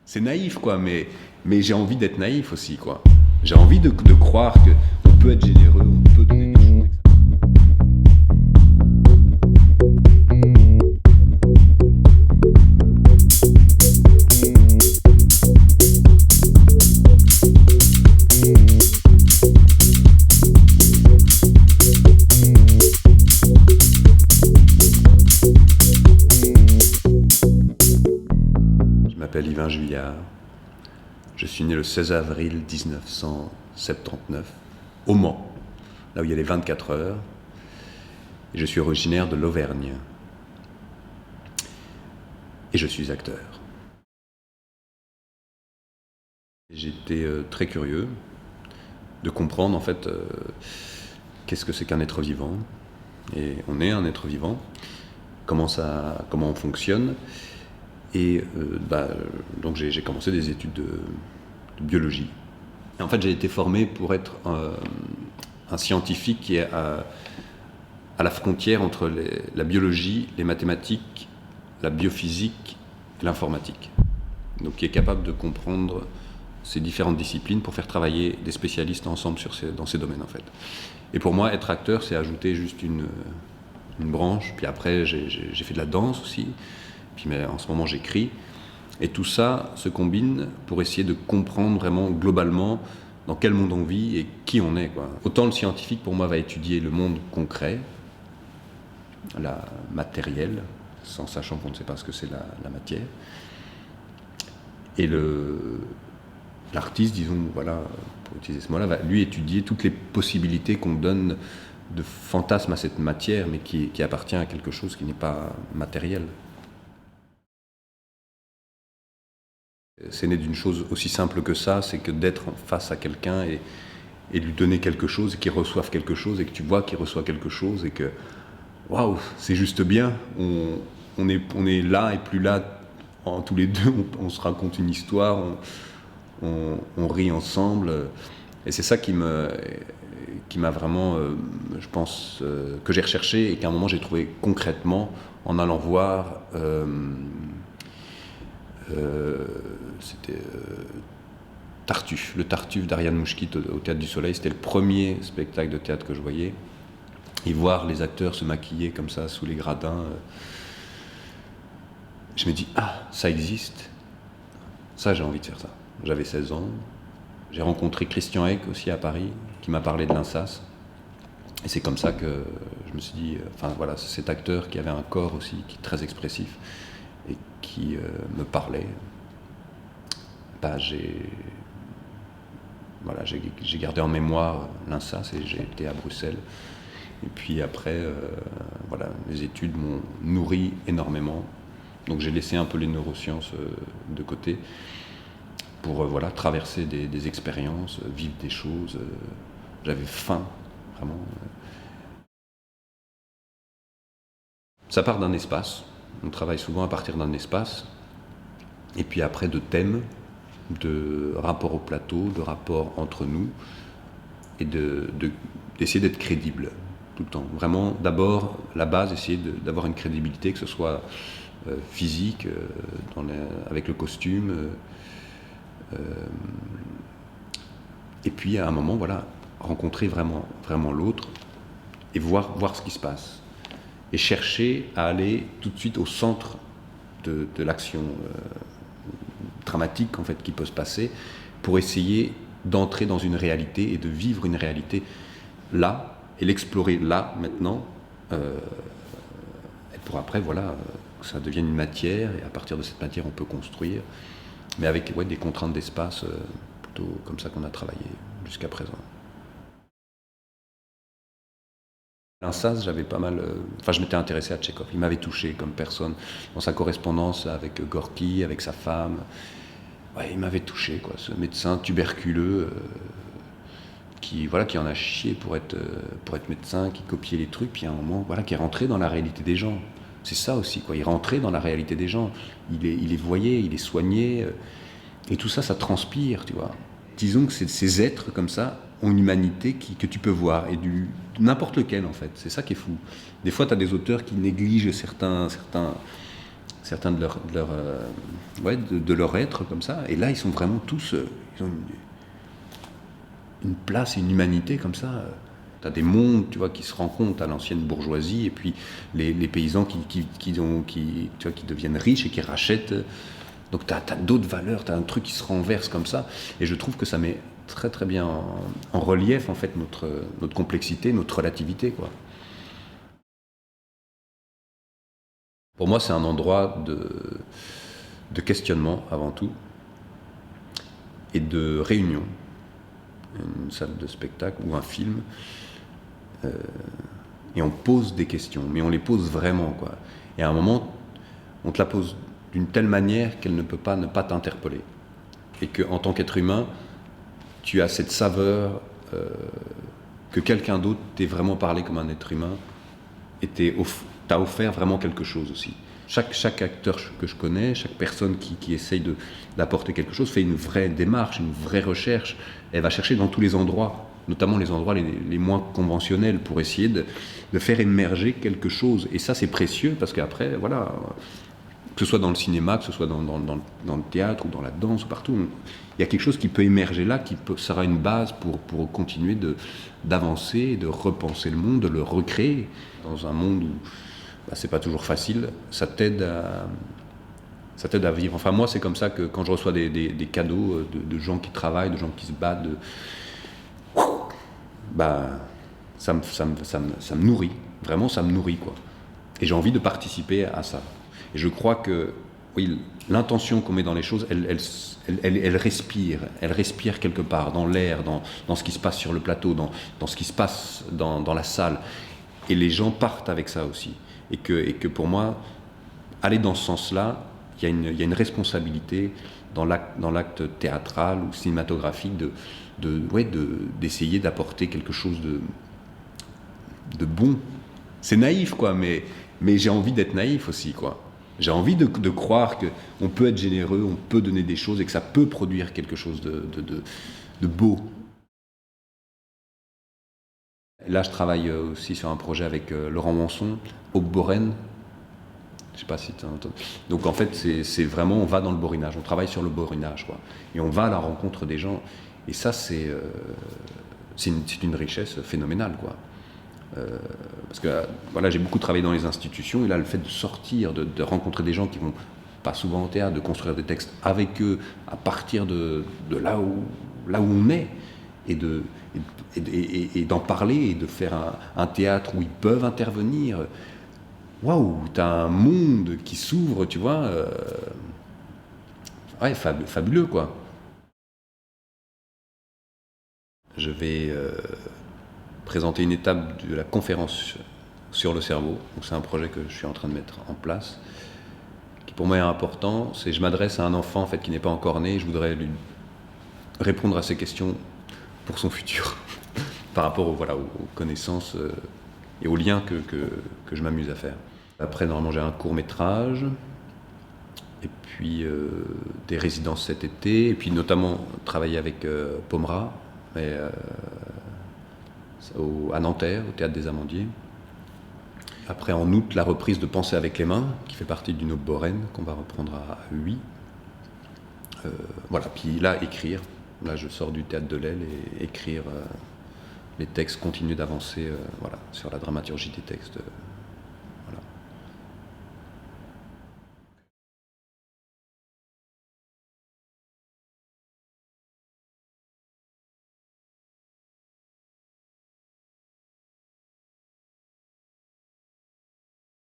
C'est naïf, quoi, mais j'ai envie d'être naïf aussi, quoi. J'ai envie de croire qu'on peut être généreux, on peut donner des choses. Je m'appelle Yvain Juillard. Je suis né le 16 avril 1979, au Mans, là où il y a les 24 heures. Et je suis originaire de l'Auvergne. Et je suis acteur. J'étais très curieux de comprendre en fait qu'est-ce que c'est qu'un être vivant. Et on est un être vivant, comment on fonctionne. Et donc j'ai commencé des études de biologie. Et en fait, j'ai été formé pour être un scientifique qui est à la frontière entre la biologie, les mathématiques, la biophysique et l'informatique. Donc qui est capable de comprendre ces différentes disciplines pour faire travailler des spécialistes ensemble dans ces domaines en fait. Et pour moi, être acteur, c'est ajouter juste une branche. Puis après, j'ai fait de la danse aussi. Puis mais en ce moment, j'écris. Et tout ça se combine pour essayer de comprendre vraiment globalement dans quel monde on vit et qui on est, quoi. Autant le scientifique, pour moi, va étudier le monde concret, la matérielle, sans sachant qu'on ne sait pas ce que c'est la matière. Et l'artiste, disons, voilà, pour utiliser ce mot-là, va lui étudier toutes les possibilités qu'on donne de fantasme à cette matière, mais qui appartient à quelque chose qui n'est pas matériel. C'est né d'une chose aussi simple que ça, c'est que d'être face à quelqu'un et lui donner quelque chose, et qu'il reçoive quelque chose, et que tu vois qu'il reçoit quelque chose, et que, waouh, c'est juste bien, on est là et plus là, tous les deux, on se raconte une histoire, on rit ensemble, et c'est ça qui m'a vraiment, je pense, que j'ai recherché, et qu'à un moment j'ai trouvé concrètement en allant voir... c'était Tartuffe, le Tartuffe d'Ariane Mouchkine au Théâtre du Soleil. C'était le premier spectacle de théâtre que je voyais. Et voir les acteurs se maquiller comme ça sous les gradins, je me dis, ah, ça existe. Ça, j'ai envie de faire ça. J'avais 16 ans. J'ai rencontré Christian Eck aussi à Paris, qui m'a parlé de l'Insas. Et c'est comme ça que je me suis dit, enfin voilà, cet acteur qui avait un corps aussi qui est très expressif et qui me parlait. J'ai gardé en mémoire l'Insas et j'ai été à Bruxelles. Et puis après, les études m'ont nourri énormément. Donc j'ai laissé un peu les neurosciences de côté pour traverser des expériences, vivre des choses. J'avais faim, vraiment. Ça part d'un espace. On travaille souvent à partir d'un espace. Et puis après de thèmes, de rapport au plateau, de rapport entre nous, et d'essayer d'être crédible tout le temps. Vraiment, d'abord, la base, essayer d'avoir une crédibilité, que ce soit physique, avec le costume, et puis à un moment, rencontrer vraiment, vraiment l'autre et voir ce qui se passe. Et chercher à aller tout de suite au centre de l'action dramatique en fait qui peut se passer, pour essayer d'entrer dans une réalité et de vivre une réalité là et l'explorer là maintenant, et pour après que ça devienne une matière, et à partir de cette matière on peut construire, mais avec des contraintes d'espace, plutôt comme ça qu'on a travaillé jusqu'à présent. L'Insas, j'avais pas mal... je m'étais intéressé à Tchekhov. Il m'avait touché comme personne. Dans sa correspondance avec Gorky, avec sa femme. Ouais, il m'avait touché, quoi. Ce médecin tuberculeux qui en a chié pour être médecin, qui copiait les trucs, puis à un moment, qui est rentré dans la réalité des gens. C'est ça aussi, quoi. Il rentrait dans la réalité des gens. Il les voyait, il les soignait. Et tout ça, ça transpire, tu vois. Disons que ces êtres comme ça ont une humanité que tu peux voir, et n'importe lequel en fait, c'est ça qui est fou. Des fois tu as des auteurs qui négligent certains certains de leur être comme ça. Et là, ils sont vraiment tous, ils ont une place et une humanité comme ça. Tu as des mondes, tu vois, qui se rencontrent à l'ancienne bourgeoisie, et puis les paysans tu vois, qui deviennent riches et qui rachètent. Donc tu as d'autres valeurs, tu as un truc qui se renverse comme ça. Et je trouve que ça met très très bien en relief en fait notre complexité, notre relativité, quoi. Pour moi, c'est un endroit de questionnement avant tout et de réunion. Une salle de spectacle ou un film, et on pose des questions, mais on les pose vraiment, quoi. Et à un moment, on te la pose d'une telle manière qu'elle ne peut pas ne pas t'interpeller. Et qu'en tant qu'être humain, tu as cette saveur que quelqu'un d'autre t'ait vraiment parlé comme un être humain et t'a offert vraiment quelque chose aussi. Chaque acteur que je connais, chaque personne qui essaye d'apporter quelque chose fait une vraie démarche, une vraie recherche. Elle va chercher dans tous les endroits, notamment les endroits les moins conventionnels, pour essayer de faire émerger quelque chose. Et ça, c'est précieux parce qu'après, voilà, que ce soit dans le cinéma, que ce soit dans le théâtre ou dans la danse ou partout, il y a quelque chose qui peut émerger là, sera une base pour continuer d'avancer, de repenser le monde, de le recréer dans un monde où c'est pas toujours facile. Ça t'aide à vivre. Enfin, moi, c'est comme ça que quand je reçois des cadeaux de gens qui travaillent, de gens qui se battent, ça me nourrit. Vraiment, ça me nourrit, quoi. Et j'ai envie de participer à ça. Et je crois que, oui, l'intention qu'on met dans les choses, elle respire. Elle respire quelque part, dans l'air, dans ce qui se passe sur le plateau, dans ce qui se passe dans la salle. Et les gens partent avec ça aussi. Et que pour moi, aller dans ce sens-là, il y a une responsabilité dans l'acte théâtral ou cinématographique d'essayer d'apporter quelque chose de bon. C'est naïf, quoi, mais j'ai envie d'être naïf aussi, quoi. J'ai envie de croire qu'on peut être généreux, on peut donner des choses et que ça peut produire quelque chose de beau. Là, je travaille aussi sur un projet avec Laurent Manson, Aube Borène. Je sais pas si tu as entendu. Donc en fait, c'est vraiment, on va dans le borinage, on travaille sur le borinage, quoi. Et on va à la rencontre des gens. Et ça, c'est une richesse phénoménale, quoi. Parce que voilà, j'ai beaucoup travaillé dans les institutions, et là, le fait de sortir, de rencontrer des gens qui vont pas souvent au théâtre, de construire des textes avec eux, à partir de là où on est, et d'en parler, et de faire un théâtre où ils peuvent intervenir. Waouh, t'as un monde qui s'ouvre, tu vois. Ouais, fabuleux, quoi. Je vais présenter une étape de la conférence sur le cerveau. Donc c'est un projet que je suis en train de mettre en place, qui pour moi est important. C'est je m'adresse à un enfant en fait qui n'est pas encore né. Je voudrais lui répondre à ses questions pour son futur, par rapport aux connaissances et aux liens que je m'amuse à faire. Après, normalement, j'ai un court-métrage, et puis des résidences cet été, et puis notamment travailler avec Pomera, à Nanterre, au Théâtre des Amandiers. Après, en août, la reprise de Penser avec les mains, qui fait partie d'une Aube Borène, qu'on va reprendre à Huy. Voilà, puis là, écrire. Là, je sors du Théâtre de l'Aile et écrire les textes, continuer d'avancer sur la dramaturgie des textes.